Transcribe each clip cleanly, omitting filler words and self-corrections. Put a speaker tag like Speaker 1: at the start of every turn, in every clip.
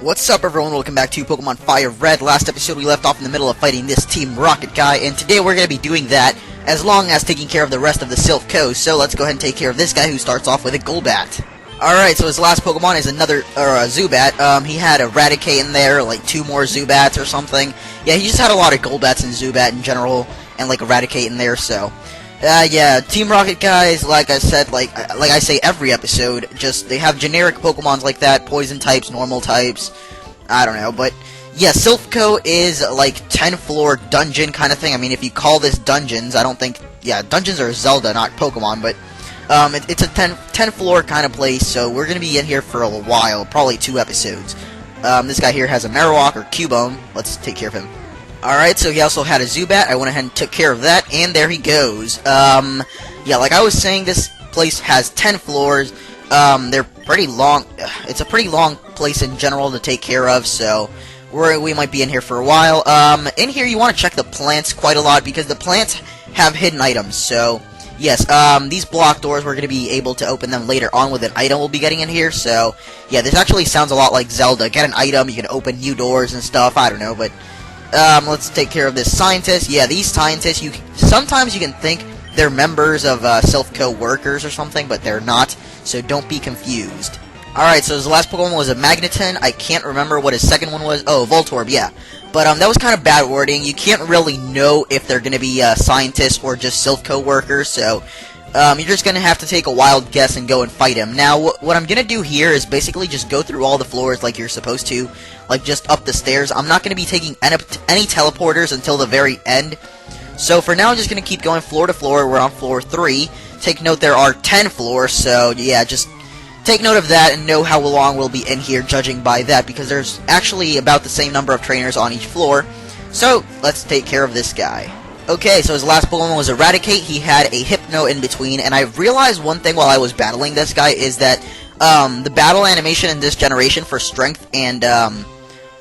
Speaker 1: What's up, everyone? Welcome back to Pokemon FireRed. Last episode we left off in the middle of fighting this Team Rocket guy, and today we're going to be doing that as long as taking care of the rest of the Silph Co. So let's go ahead and take care of this guy who starts off with a Golbat. Alright, so his last Pokemon is another, Zubat. He had Eradicate in there, like 2 more Zubats or something. Yeah, he just had a lot of Golbats and Zubat in general, and like Eradicate in there, so... yeah, Team Rocket guys, like I said, like I say every episode, just, they have generic Pokemons like that, poison types, normal types, I don't know, but, yeah, Silph Co is, like, 10-floor dungeon kind of thing. I mean, if you call this dungeons, I don't think, yeah, dungeons are Zelda, not Pokemon, but, it's a 10-floor kind of place, so we're gonna be in here for a while, probably 2 episodes. This guy here has a Marowak, or Cubone, let's take care of him. Alright, so he also had a Zubat. I went ahead and took care of that, and there he goes. Yeah, like I was saying, this place has 10 floors. They're pretty long. It's a pretty long place in general to take care of, so we might be in here for a while. In here you want to check the plants quite a lot, because the plants have hidden items, so... Yes, these block doors, we're going to be able to open them later on with an item we'll be getting in here, so... Yeah, this actually sounds a lot like Zelda. Get an item, you can open new doors and stuff, I don't know, but... let's take care of this scientist. Yeah, these scientists, sometimes you can think they're members of Silph Co workers or something, but they're not, so don't be confused. Alright, so his last Pokemon was a Magneton. I can't remember what his second one was. Oh, Voltorb, yeah. But that was kind of bad wording. You can't really know if they're going to be scientists or just Silph Co workers, so you're just going to have to take a wild guess and go and fight him. Now, what I'm going to do here is basically just go through all the floors like you're supposed to, like just up the stairs. I'm not going to be taking any teleporters until the very end. So for now, I'm just going to keep going floor to floor. We're on floor 3. Take note there are 10 floors, so yeah, just take note of that and know how long we'll be in here, judging by that, because there's actually about the same number of trainers on each floor. So let's take care of this guy. Okay, so his last Pokemon was Eradicate. He had a Hypno in between, and I realized one thing while I was battling this guy is that the battle animation in this generation for Strength and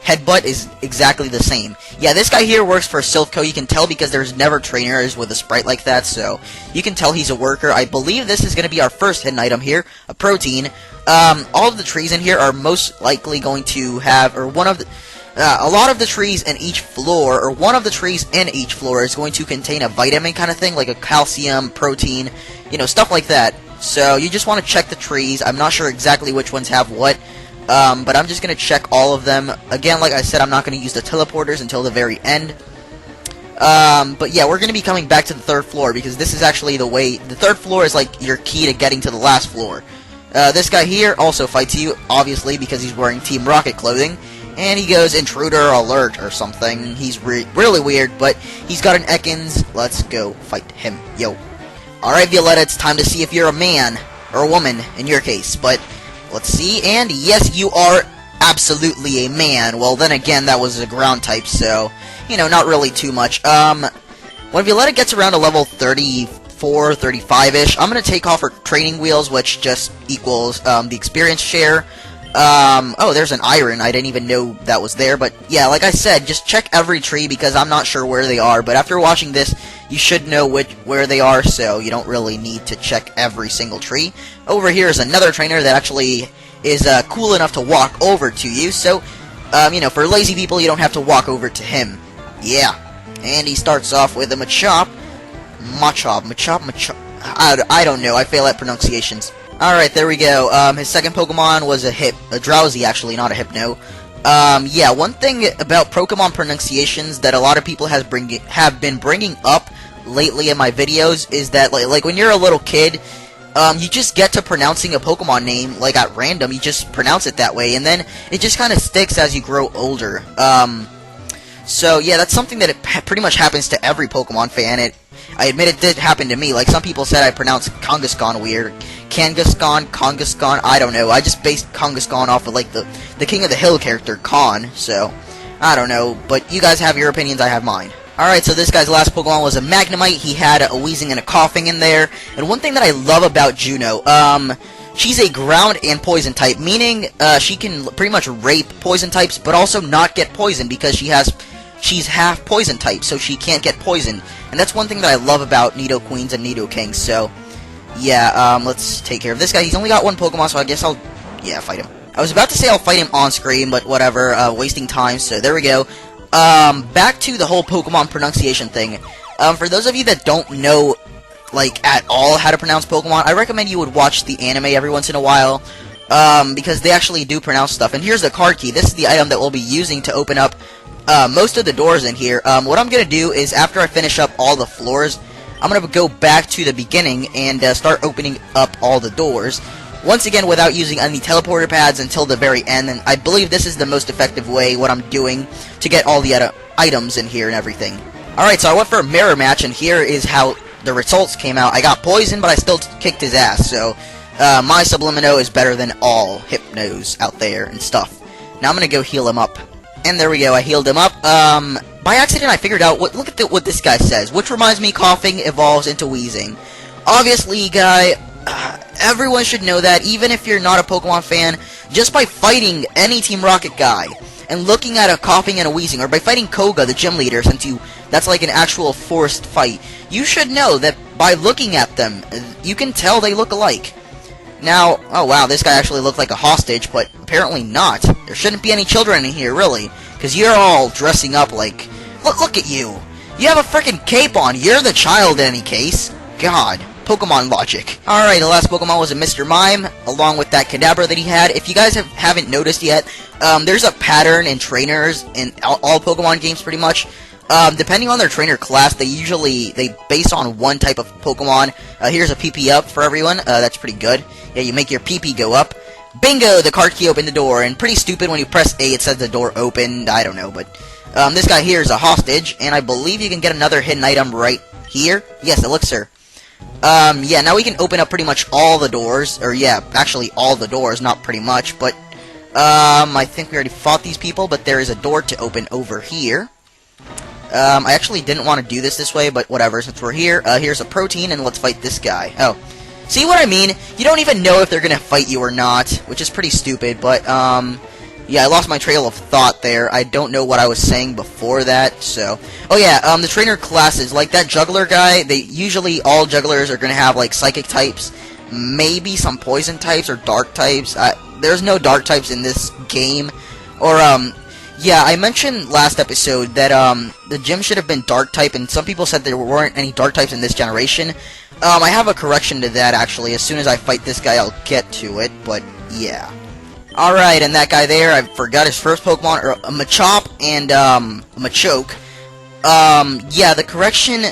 Speaker 1: Headbutt is exactly the same. Yeah, this guy here works for Silph Co. You can tell because there's never trainers with a sprite like that, so you can tell he's a worker. I believe this is going to be our first hidden item here, a protein. All of the trees in here are most likely going to have, or one of the... a lot of the trees in each floor, or one of the trees in each floor, is going to contain a vitamin kind of thing, like a calcium, protein, you know, stuff like that. So you just want to check the trees. I'm not sure exactly which ones have what, but I'm just going to check all of them. Again, like I said, I'm not going to use the teleporters until the very end. But yeah, we're going to be coming back to the 3rd floor, because this is actually the way... The 3rd floor is like your key to getting to the last floor. This guy here also fights you, obviously, because he's wearing Team Rocket clothing. And he goes, Intruder alert, or something. He's really weird, but he's got an Ekans. Let's go fight him. Yo. Alright, Violetta, it's time to see if you're a man, or a woman, in your case. But, let's see, and yes, you are absolutely a man. Well, then again, that was a ground type, so, you know, not really too much. When Violetta gets around to level 34, 35-ish, I'm going to take off her training wheels, which just equals, the experience share. Oh, there's an iron. I didn't even know that was there, but yeah, like I said, just check every tree, because I'm not sure where they are, but after watching this, you should know where they are, so you don't really need to check every single tree. Over here is another trainer that actually is, cool enough to walk over to you, so, you know, for lazy people, you don't have to walk over to him. Yeah. And he starts off with a Machop. Machop. I don't know, I fail at pronunciations. Alright, there we go. His second Pokemon was a Drowsy, actually, not a Hypno. Yeah, one thing about Pokemon pronunciations that a lot of people have been bringing up lately in my videos is that, like when you're a little kid, you just get to pronouncing a Pokemon name, like, at random, you just pronounce it that way, and then it just kind of sticks as you grow older. So, yeah, that's something that pretty much happens to every Pokemon fan. I admit it did happen to me. Like, some people said I pronounced Kangaskhan weird. Kangaskhan, I don't know. I just based Kangaskhan off of, like, the King of the Hill character, Khan, so, I don't know. But you guys have your opinions, I have mine. Alright, so this guy's last Pokemon was a Magnemite. He had a WEEZING and a KOFFING in there. And one thing that I love about Juno, she's a ground and poison type, meaning, she can pretty much rape poison types, but also not get poisoned, because she's half poison type, so she can't get poisoned. And that's one thing that I love about Nidoqueens and Nidokings, so... Yeah, let's take care of this guy. He's only got 1 Pokemon, so I guess I'll, yeah, fight him. I was about to say I'll fight him on screen, but whatever, wasting time, so there we go. Back to the whole Pokemon pronunciation thing. For those of you that don't know, like, at all how to pronounce Pokemon, I recommend you would watch the anime every once in a while, because they actually do pronounce stuff. And here's the card key. This is the item that we'll be using to open up most of the doors in here. What I'm going to do is, after I finish up all the floors, I'm going to go back to the beginning and start opening up all the doors. Once again, without using any teleporter pads until the very end, and I believe this is the most effective way, what I'm doing, to get all the items in here and everything. Alright, so I went for a mirror match, and here is how the results came out. I got poisoned, but I still kicked his ass, so my Sublimino is better than all Hypnos out there and stuff. Now I'm going to go heal him up. And there we go, I healed him up. By accident, I figured out, look at what this guy says, which reminds me, Koffing evolves into Weezing. Obviously, guy, everyone should know that, even if you're not a Pokemon fan, just by fighting any Team Rocket guy, and looking at a Koffing and a Weezing, or by fighting Koga, the gym leader, since that's like an actual forced fight, you should know that by looking at them, you can tell they look alike. Now, oh wow, this guy actually looked like a hostage, but apparently not. There shouldn't be any children in here, really, because you're all dressing up like... Look at you! You have a frickin' cape on, you're the child in any case. God, Pokemon logic. Alright, the last Pokemon was a Mr. Mime, along with that Kadabra that he had. If you guys haven't noticed yet, there's a pattern in trainers in all Pokemon games pretty much. Depending on their trainer class, they base on one type of Pokemon. Here's a PP up for everyone. That's pretty good. Yeah, you make your PP go up. Bingo! The card key opened the door, and pretty stupid when you press A, it says the door opened. I don't know, but this guy here is a hostage, and I believe you can get another hidden item right here. Yes, Elixir. Yeah, now we can open up pretty much all the doors, or yeah, actually all the doors, not pretty much, but I think we already fought these people, but there is a door to open over here. I actually didn't want to do this way, but whatever, since we're here, here's a protein, and let's fight this guy. Oh, see what I mean? You don't even know if they're gonna fight you or not, which is pretty stupid, but, yeah, I lost my trail of thought there. I don't know what I was saying before that, so... Oh yeah, the trainer classes, like that juggler guy, usually all jugglers are gonna have, like, psychic types, maybe some poison types or dark types. There's no dark types in this game, or, yeah, I mentioned last episode that, the gym should have been dark type, and some people said there weren't any dark types in this generation. I have a correction to that, actually. As soon as I fight this guy, I'll get to it, but, yeah. Alright, and that guy there, I forgot his first Pokemon, or a Machop and, a Machoke. Yeah, the correction,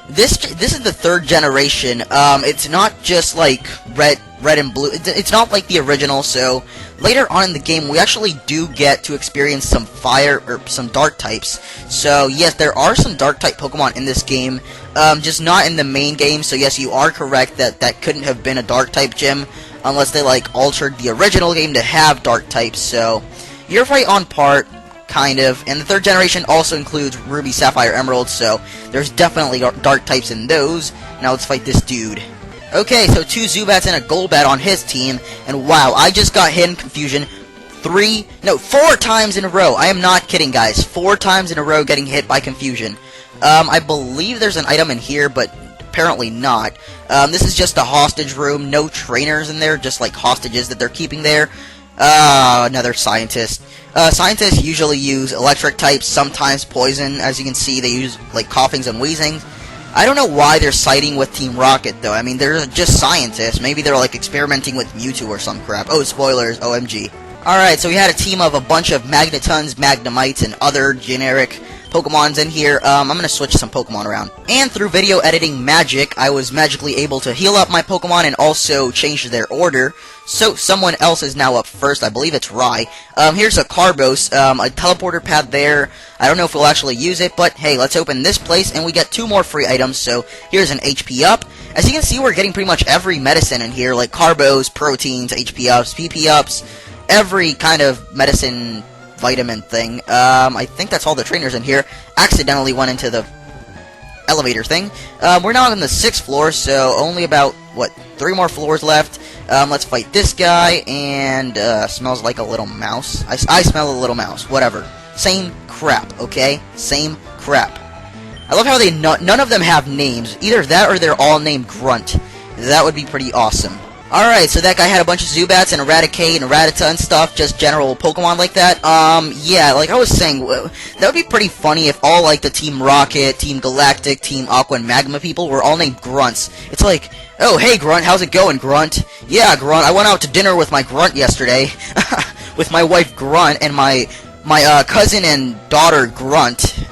Speaker 1: this is the third generation. It's not just, like, red and blue. It's not like the original, so later on in the game, we actually do get to experience some fire, or some dark types. So, yes, there are some dark type Pokemon in this game, just not in the main game, so yes, you are correct that couldn't have been a dark type gym, unless they, like, altered the original game to have dark types, so you're right on part, kind of, and the third generation also includes Ruby, Sapphire, Emerald, so there's definitely dark types in those. Now let's fight this dude. Okay, so 2 Zubats and a Golbat on his team, and wow, I just got hit in confusion 4 times in a row. I am not kidding, guys. 4 times in a row getting hit by confusion. I believe there's an item in here, but apparently not. This is just a hostage room, no trainers in there, just like hostages that they're keeping there. Another scientist. Scientists usually use electric types, sometimes poison. As you can see, they use, like, Koffings and Weezings. I don't know why they're siding with Team Rocket, though. I mean, they're just scientists. Maybe they're, like, experimenting with Mewtwo or some crap. Oh, spoilers, OMG. Alright, so we had a team of a bunch of Magnetons, Magnemites, and other generic Pokemons in here. I'm gonna switch some Pokemon around. And through video editing magic, I was magically able to heal up my Pokemon and also change their order. So someone else is now up first. I believe it's Rai. Here's a Carbos, a teleporter pad there. I don't know if we'll actually use it, but hey, let's open this place and we get 2 more free items. So here's an HP up. As you can see, we're getting pretty much every medicine in here, like Carbos, proteins, HP ups, PP ups, every kind of medicine vitamin thing. I think that's all the trainers in here. Accidentally went into the elevator thing. We're now on the 6th floor, so only about, 3 more floors left. Let's fight this guy, and, smells like a little mouse. I smell a little mouse. Whatever. Same crap, okay? Same crap. I love how none of them have names. Either that or they're all named Grunt. That would be pretty awesome. Alright, so that guy had a bunch of Zubats and Eradicate and Rattata and stuff, just general Pokemon like that. Yeah, like I was saying, that would be pretty funny if all, like, the Team Rocket, Team Galactic, Team Aqua, and Magma people were all named Grunts. It's like, oh, hey, Grunt, how's it going, Grunt? Yeah, Grunt, I went out to dinner with my Grunt yesterday. With my wife, Grunt, and my cousin and daughter, Grunt.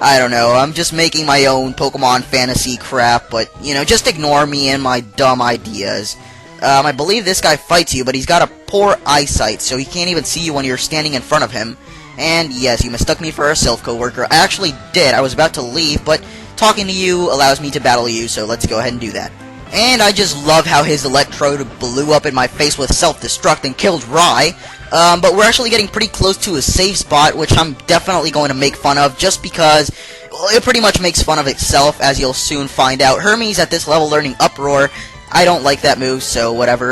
Speaker 1: I don't know, I'm just making my own Pokemon fantasy crap, but, you know, just ignore me and my dumb ideas. I believe this guy fights you, but he's got a poor eyesight, so he can't even see you when you're standing in front of him. And yes, you mistook me for a Silph Co worker. I actually did, I was about to leave, but talking to you allows me to battle you, so let's go ahead and do that. And I just love how his Electrode blew up in my face with self-destruct and killed Rye. But we're actually getting pretty close to a safe spot, which I'm definitely going to make fun of, just because, well, it pretty much makes fun of itself, as you'll soon find out. Hermes at this level learning Uproar, I don't like that move, so whatever.